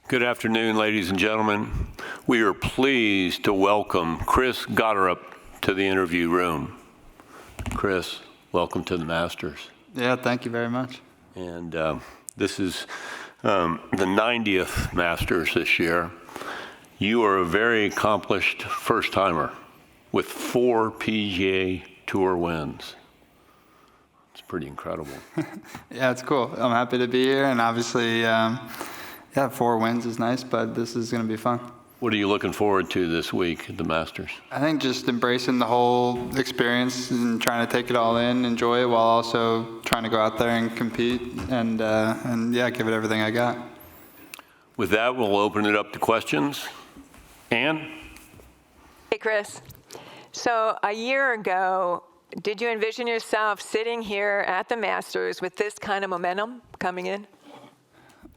Good afternoon, ladies and gentlemen. We are pleased to welcome Chris Gotterup to the interview room. Chris, welcome to the Masters. Yeah, thank you very much. And this is the 90th Masters this year. You are a very accomplished first-timer with 4 PGA Tour wins. It's pretty incredible. Yeah, it's cool. I'm happy to be here, and obviously, 4 wins is nice, but this is going to be fun. What are you looking forward to this week at the Masters? I think just embracing the whole experience and trying to take it all in, enjoy it, while also trying to go out there and compete and give it everything I got. With that, we'll open it up to questions. Ann? Hey, Chris. So a year ago, did you envision yourself sitting here at the Masters with this kind of momentum coming in?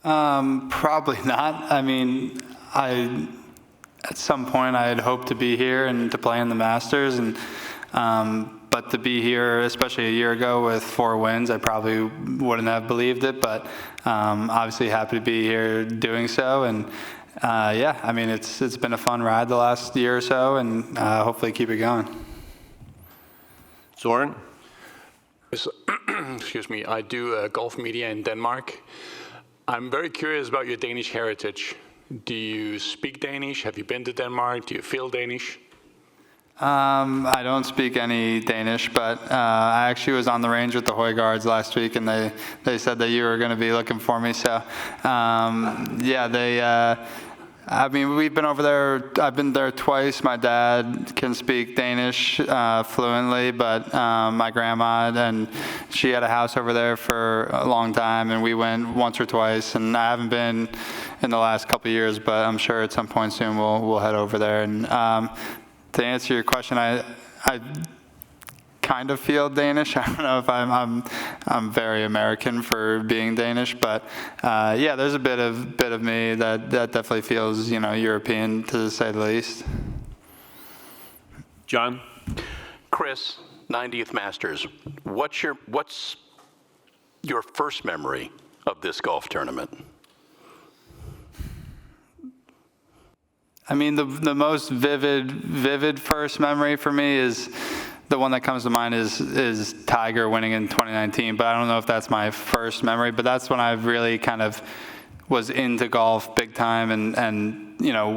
Probably not. I mean, at some point I had hoped to be here and to play in the Masters, and but to be here, especially a year ago with 4 wins, I probably wouldn't have believed it. But obviously happy to be here doing so, and I mean it's been a fun ride the last year or so, and hopefully keep it going. Soren? Excuse me. I do golf media in Denmark. I'm very curious about your Danish heritage. Do you speak Danish? Have you been to Denmark? Do you feel Danish? I don't speak any Danish, but I actually was on the range with the Højgaards last week, and they said that you were going to be looking for me. So, I mean, we've been over there. I've been there twice. My dad can speak Danish fluently, but my grandma, and she had a house over there for a long time, and we went once or twice. And I haven't been in the last couple of years, but I'm sure at some point soon we'll head over there. And to answer your question, I kind of feel Danish. I don't know if I'm very American for being Danish, but there's a bit of me that definitely feels European, to say the least. John? Chris, 90th Masters. What's your first memory of this golf tournament? I mean, the most vivid first memory for me is the one that comes to mind is Tiger winning in 2019. But I don't know if that's my first memory. But that's when I really kind of was into golf big time and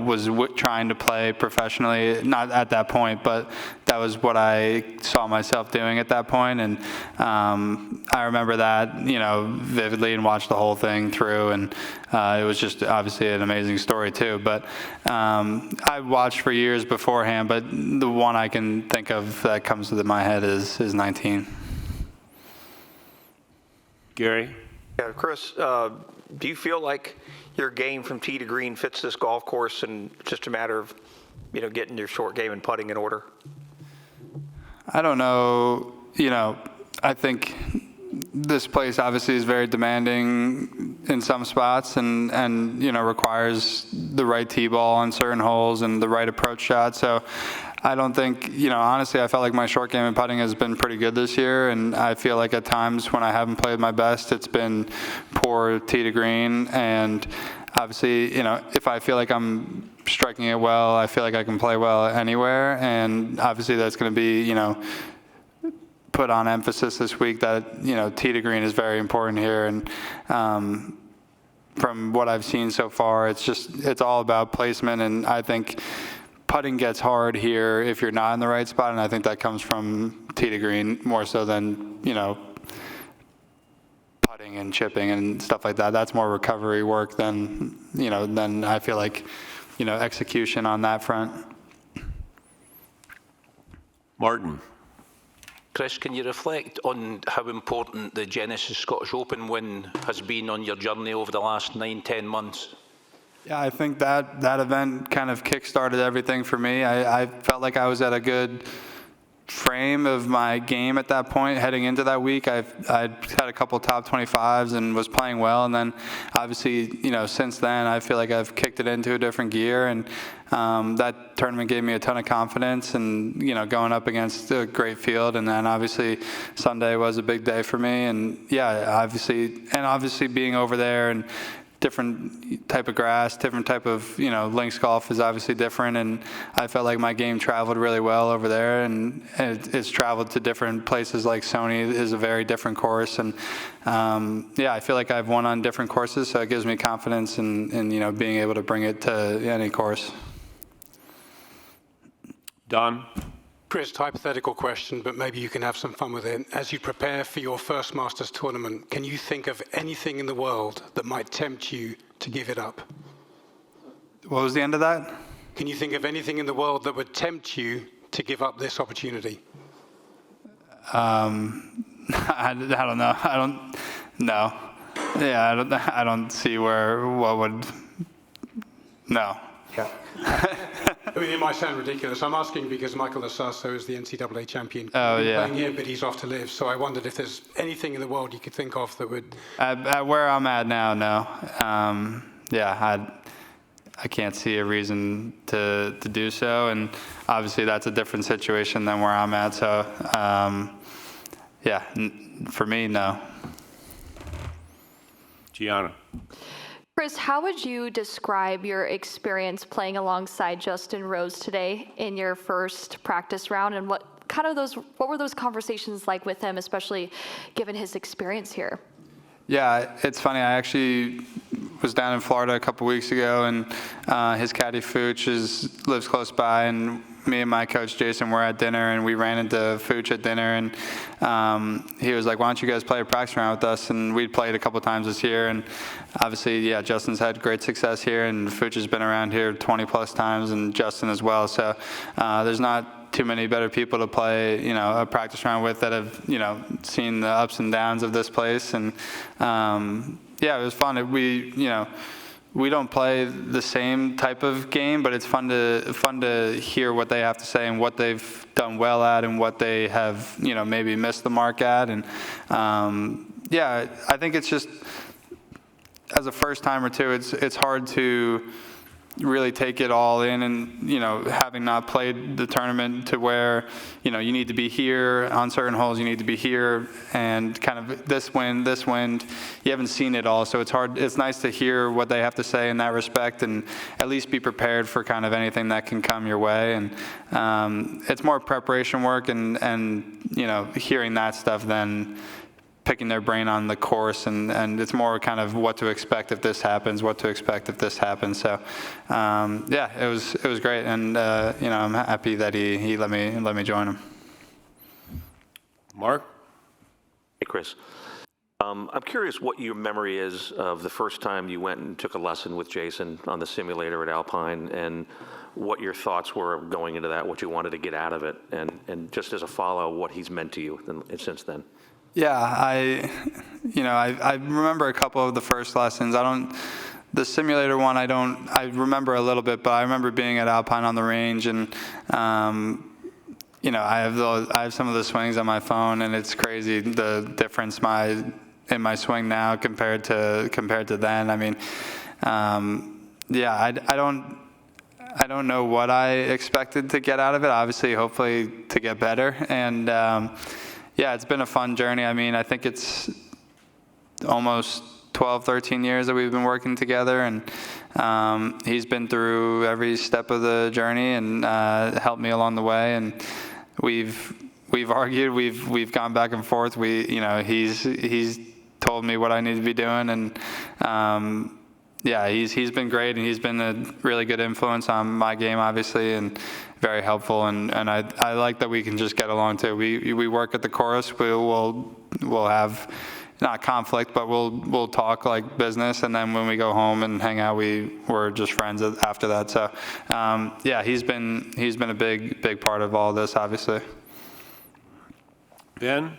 was trying to play professionally. Not at that point, but that was what I saw myself doing at that point. And I remember that vividly and watched the whole thing through. And it was just obviously an amazing story too. But I watched for years beforehand. But the one I can think of that comes to my head is 19. Gary? Yeah, Chris, do you feel like your game from tee to green fits this golf course, and just a matter of, getting your short game and putting in order? I don't know. I think this place obviously is very demanding in some spots, and requires the right tee ball on certain holes and the right approach shot. So I don't think, honestly, I felt like my short game and putting has been pretty good this year, and I feel like at times when I haven't played my best, it's been poor tee to green. And obviously, if I feel like I'm striking it well, I feel like I can play well anywhere, and obviously that's going to be, put on emphasis this week that, tee to green is very important here. And from what I've seen so far, it's all about placement, and I think putting gets hard here if you're not in the right spot, and I think that comes from tee to green more so than, putting and chipping and stuff like that. That's more recovery work than I feel like, execution on that front. Martin? Chris, can you reflect on how important the Genesis Scottish Open win has been on your journey over the last 9-10 months? Yeah, I think that event kind of kick-started everything for me. I felt like I was at a good frame of my game at that point heading into that week. I'd had a couple top 25s and was playing well, and then obviously since then I feel like I've kicked it into a different gear, and that tournament gave me a ton of confidence, and going up against a great field, and then obviously Sunday was a big day for me, and obviously being over there and different type of grass, different type of, links golf is obviously different, and I felt like my game traveled really well over there, and it's traveled to different places. Like Sony is a very different course, and I feel like I've won on different courses, so it gives me confidence in being able to bring it to any course. Don? Chris, hypothetical question, but maybe you can have some fun with it. As you prepare for your first Masters tournament, can you think of anything in the world that might tempt you to give it up? What was the end of that? Can you think of anything in the world that would tempt you to give up this opportunity? I don't know. No. Yeah, I don't see what would, no. Yeah. I mean, it might sound ridiculous. I'm asking because Michael Lasasso is the NCAA champion. Oh, He's yeah. playing here, but he's off to live. So I wondered if there's anything in the world you could think of that would... At where I'm at now, no. I can't see a reason to do so, and obviously that's a different situation than where I'm at. So, for me, no. Gianna? Chris, how would you describe your experience playing alongside Justin Rose today in your first practice round, and what were those conversations like with him, especially given his experience here? Yeah, it's funny. I actually was down in Florida a couple weeks ago, and his caddy Fooch lives close by, and me and my coach Jason were at dinner, and we ran into Fooch at dinner, and he was like, "Why don't you guys play a practice round with us?" And we'd played a couple times this year, and obviously, Justin's had great success here, and Fooch has been around here 20 plus times, and Justin as well. So there's not too many better people to play, a practice round with that have, seen the ups and downs of this place, and it was fun. We don't play the same type of game, but it's fun to hear what they have to say and what they've done well at and what they have, maybe missed the mark at. And I think it's just, as a first timer too, it's hard to really take it all in, and having not played the tournament to where you need to be here on certain holes, you need to be here, and kind of this wind, you haven't seen it all, so it's nice to hear what they have to say in that respect, and at least be prepared for kind of anything that can come your way. And it's more preparation work and hearing that stuff than picking their brain on the course, and it's more kind of what to expect if this happens, So, it was great, and I'm happy that he let me join him. Mark? Hey, Chris. I'm curious what your memory is of the first time you went and took a lesson with Jason on the simulator at Alpine, and what your thoughts were going into that, what you wanted to get out of it, and just as a follow, what he's meant to you since then. Yeah, I remember a couple of the first lessons. The simulator one, I remember a little bit, but I remember being at Alpine on the range, and I have some of the swings on my phone, and it's crazy the difference in my swing now compared to then. I mean, I don't know what I expected to get out of it. Obviously, hopefully to get better, and it's been a fun journey. I mean, I think it's almost 12, 13 years that we've been working together, and he's been through every step of the journey and helped me along the way. And we've argued, we've gone back and forth. He's told me what I need to be doing, and he's been great, and he's been a really good influence on my game, obviously, and very helpful. And I like that we can just get along too. We work at the course. We'll have not conflict, but we'll talk like business, and then when we go home and hang out, we're just friends after that. So he's been a big part of all this, obviously. Ben?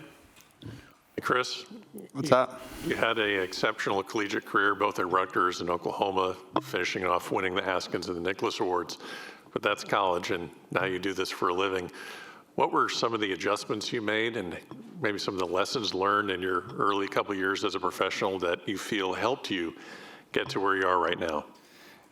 Hey, Chris. What's up? You had an exceptional collegiate career, both at Rutgers and Oklahoma, finishing off winning the Haskins and the Nicholas Awards. But that's college, and now you do this for a living. What were some of the adjustments you made, and maybe some of the lessons learned in your early couple of years as a professional that you feel helped you get to where you are right now?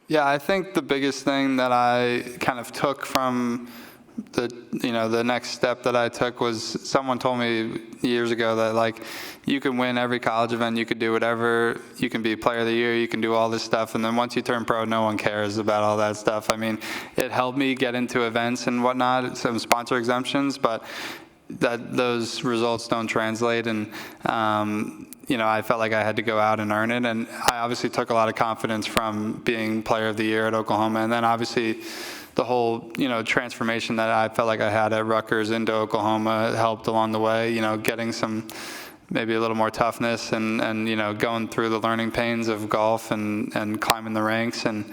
Yeah, I think the biggest thing that I kind of took from the next step that I took was someone told me years ago that like you can win every college event, you could do whatever, you can be player of the year, you can do all this stuff, and then once you turn pro, no one cares about all that stuff. I mean, it helped me get into events and whatnot, some sponsor exemptions, but those results don't translate, and I felt like I had to go out and earn it, and I obviously took a lot of confidence from being player of the year at Oklahoma, and then obviously the whole, transformation that I felt like I had at Rutgers into Oklahoma helped along the way, getting some, maybe a little more toughness and going through the learning pains of golf and climbing the ranks. And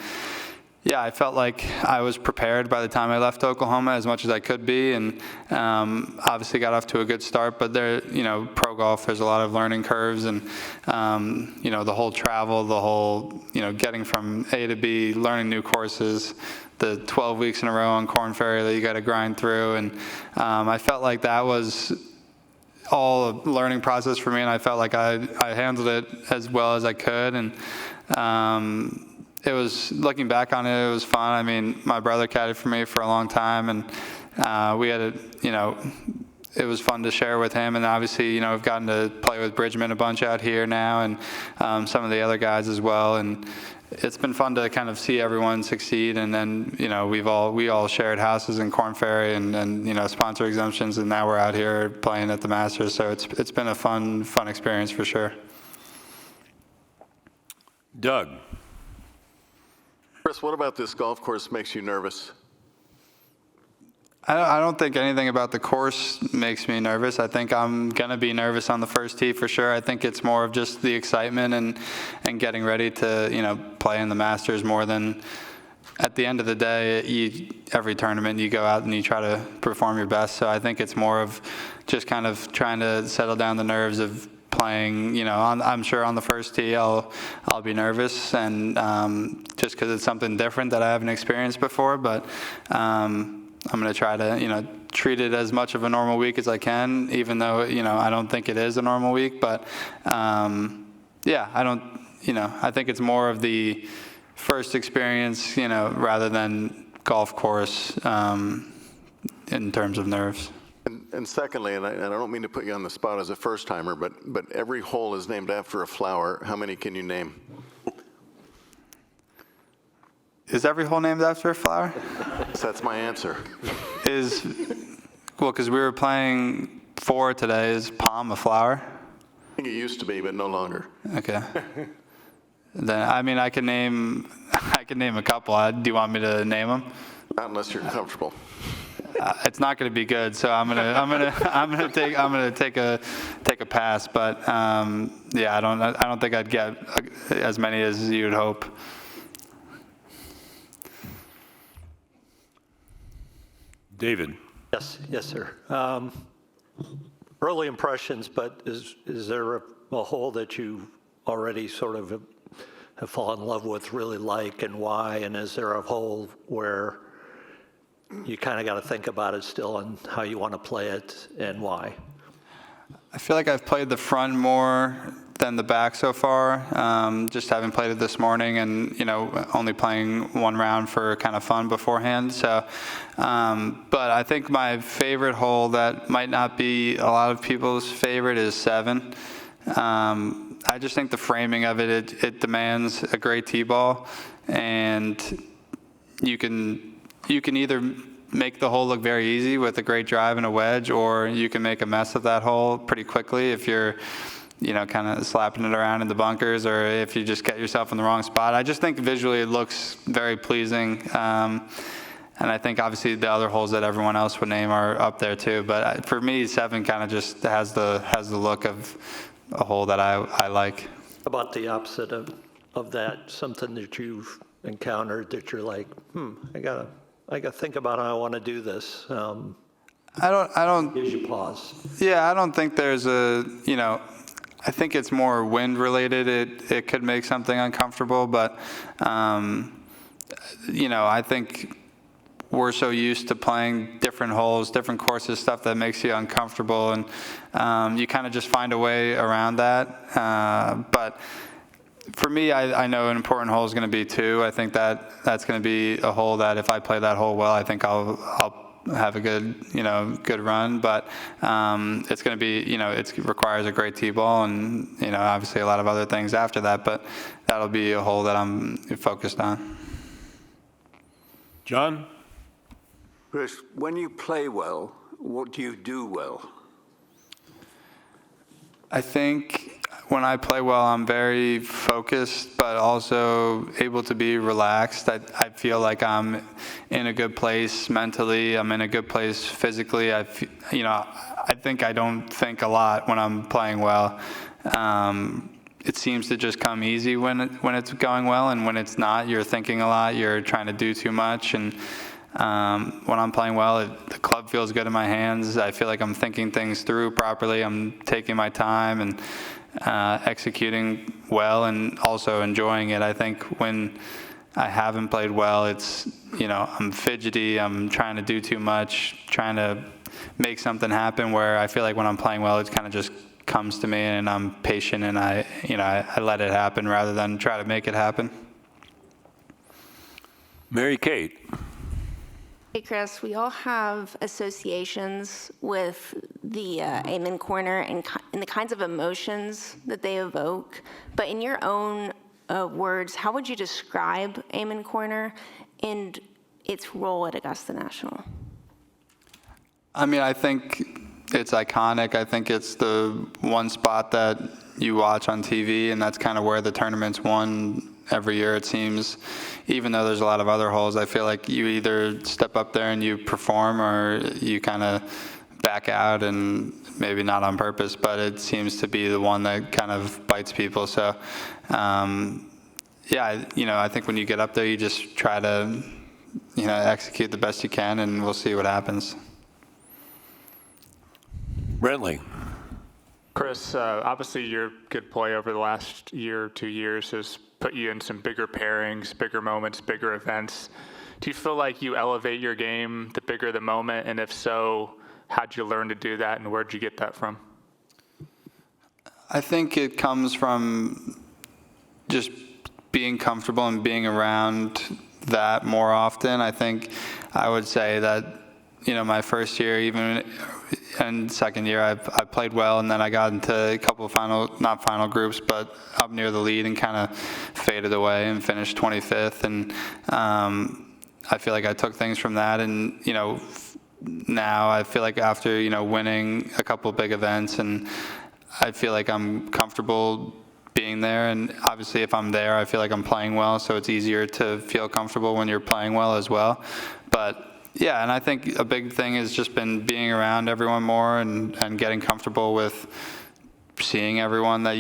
yeah, I felt like I was prepared by the time I left Oklahoma as much as I could be, and obviously got off to a good start, but there, pro golf, there's a lot of learning curves, and the whole travel, the whole, getting from A to B, learning new courses, the 12 weeks in a row on Korn Ferry that you got to grind through. And I felt like that was all a learning process for me, and I felt like I handled it as well as I could. And it was, looking back on it, it was fun. I mean, my brother caddied for me for a long time, and we had it was fun to share with him. And obviously, we've gotten to play with Bridgman a bunch out here now, and some of the other guys as well. And it's been fun to kind of see everyone succeed. And then, we all shared houses in Korn Ferry and sponsor exemptions, and now we're out here playing at the Masters. So it's been a fun experience for sure. Doug. Chris, what about this golf course makes you nervous? I don't think anything about the course makes me nervous. I think I'm going to be nervous on the first tee for sure. I think it's more of just the excitement and getting ready to, play in the Masters more than, at the end of the day, every tournament you go out and you try to perform your best. So I think it's more of just kind of trying to settle down the nerves of playing, I'm sure on the first tee I'll be nervous, and just because it's something different that I haven't experienced before, but I'm going to try to, treat it as much of a normal week as I can, even though, I don't think it is a normal week. But, I think it's more of the first experience, rather than golf course in terms of nerves. And secondly, and I don't mean to put you on the spot as a first-timer, but every hole is named after a flower. How many can you name? Is every hole named after a flower? So that's my answer. Because we were playing 4 today. Is palm a flower? I think it used to be, but no longer. Okay. Then I can name a couple. Do you want me to name them? Not unless you're comfortable. It's not going to be good, so I'm gonna take a pass. But I don't think I'd get as many as you'd hope. David. Yes, sir. Early impressions, but is there a hole that you already sort of have fallen in love with, really like, and why? And is there a hole where you kind of got to think about it still and how you want to play it and why? I feel like I've played the front more than the back so far, just having played it this morning and, only playing one round for kind of fun beforehand. So, but I think my favorite hole that might not be a lot of people's favorite is 7. I just think the framing of it demands a great tee ball, and you can either make the hole look very easy with a great drive and a wedge, or you can make a mess of that hole pretty quickly if you're kind of slapping it around in the bunkers, or if you just get yourself in the wrong spot. I just think visually it looks very pleasing. And I think obviously the other holes that everyone else would name are up there too. But for me, 7 kind of just has the look of a hole that I like. About the opposite of that, something that you've encountered that you're like, I gotta think about how I want to do this. I don't. Gives you pause. Yeah, I don't think there's I think it's more wind related. It could make something uncomfortable, but I think we're so used to playing different holes, different courses, stuff that makes you uncomfortable, and you kind of just find a way around that. But for me, I know an important hole is going to be 2. I think that's going to be a hole that if I play that hole well, I think I'll have a good run. But it's going to be, it requires a great tee ball and, obviously a lot of other things after that. But that'll be a hole that I'm focused on. John? Chris, when you play well, what do you do well? I think when I play well, I'm very focused, but also able to be relaxed. I feel like I'm in a good place mentally. I'm in a good place physically. I think I don't think a lot when I'm playing well. It seems to just come easy when it's going well, and when it's not, you're thinking a lot. You're trying to do too much, and when I'm playing well, the club feels good in my hands. I feel like I'm thinking things through properly. I'm taking my time and executing well and also enjoying it. I think when I haven't played well, it's, I'm fidgety. I'm trying to do too much, trying to make something happen, where I feel like when I'm playing well, it kind of just comes to me and I'm patient and I let it happen rather than try to make it happen. Mary Kate. Hey, Chris, we all have associations with the Amen Corner and the kinds of emotions that they evoke. But in your own words, how would you describe Amen Corner and its role at Augusta National? I mean, I think it's iconic. I think it's the one spot that you watch on TV, and that's kind of where the tournament's won every year, it seems. Even though there's a lot of other holes, I feel like you either step up there and you perform, or you kind of back out, and maybe not on purpose, but it seems to be the one that kind of bites people. So, I think when you get up there, you just try to, execute the best you can, and we'll see what happens. Brentley. Chris, obviously your good play over the last year or 2 years has put you in some bigger pairings, bigger moments, bigger events. Do you feel like you elevate your game the bigger the moment? And if so, how'd you learn to do that, and where'd you get that from? I think it comes from just being comfortable and being around that more often. I think I would say that, my first year, even and second year, I played well, and then I got into a couple of not final groups, but up near the lead, and kind of faded away and finished 25th. And I feel like I took things from that, and now I feel like after winning a couple of big events, and I feel like I'm comfortable being there. And obviously, if I'm there, I feel like I'm playing well, so it's easier to feel comfortable when you're playing well as well. But yeah, and I think a big thing has just been being around everyone more, and getting comfortable with seeing everyone that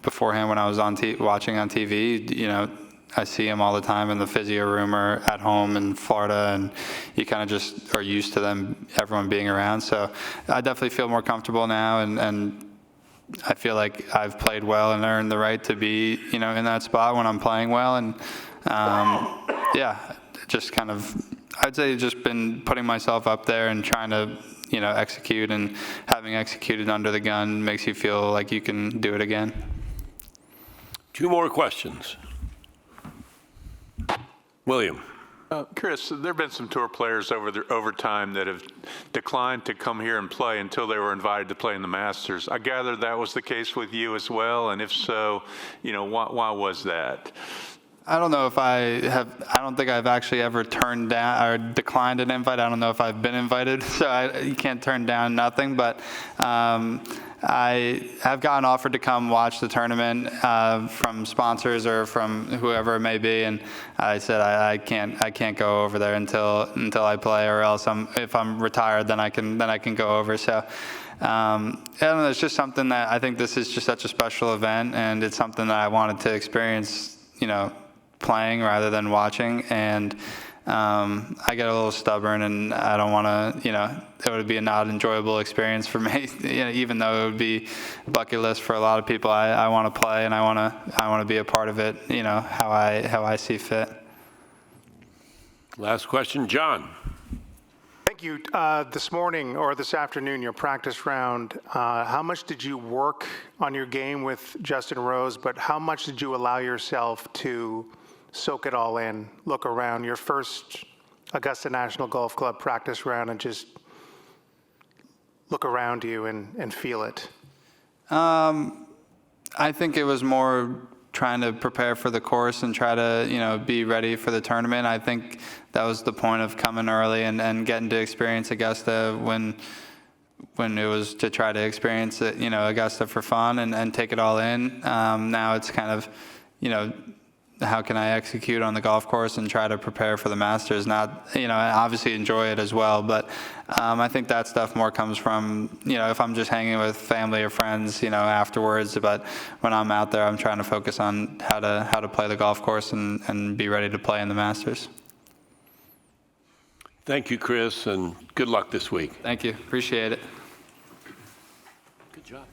beforehand when I was watching on TV, I see them all the time in the physio room or at home in Florida, and you kind of just are used to everyone being around. So I definitely feel more comfortable now, and I feel like I've played well and earned the right to be, in that spot when I'm playing well. And just kind of, I'd say just been putting myself up there and trying to, execute, and having executed under the gun makes you feel like you can do it again. 2 more questions. William. Chris, there have been some tour players over time that have declined to come here and play until they were invited to play in the Masters. I gather that was the case with you as well, and if so, why was that? I don't know if I don't think I've actually ever turned down or declined an invite. I don't know if I've been invited, so you can't turn down nothing. But I have gotten offered to come watch the tournament from sponsors or from whoever it may be, and I said I can't go over there until I play, or else if I'm retired, then I can go over. So. I don't know, it's just something that I think this is just such a special event, and it's something that I wanted to experience, playing rather than watching. And I get a little stubborn, and I don't want to, it would be a not enjoyable experience for me, even though it would be bucket list for a lot of people. I want to play, and I want to be a part of it, how I see fit. Last question, John. Thank you. This morning or this afternoon, your practice round, how much did you work on your game with Justin Rose, but how much did you allow yourself to soak it all in, look around? Your first Augusta National Golf Club practice round and just look around you and feel it? I think it was more trying to prepare for the course and try to, be ready for the tournament. I think that was the point of coming early and getting to experience Augusta when it was to try to experience it, Augusta for fun and take it all in. Now it's kind of, how can I execute on the golf course and try to prepare for the Masters? Not, and obviously enjoy it as well. But I think that stuff more comes from, if I'm just hanging with family or friends, afterwards. But when I'm out there, I'm trying to focus on how to play the golf course and be ready to play in the Masters. Thank you, Chris, and good luck this week. Thank you. Appreciate it. Good job.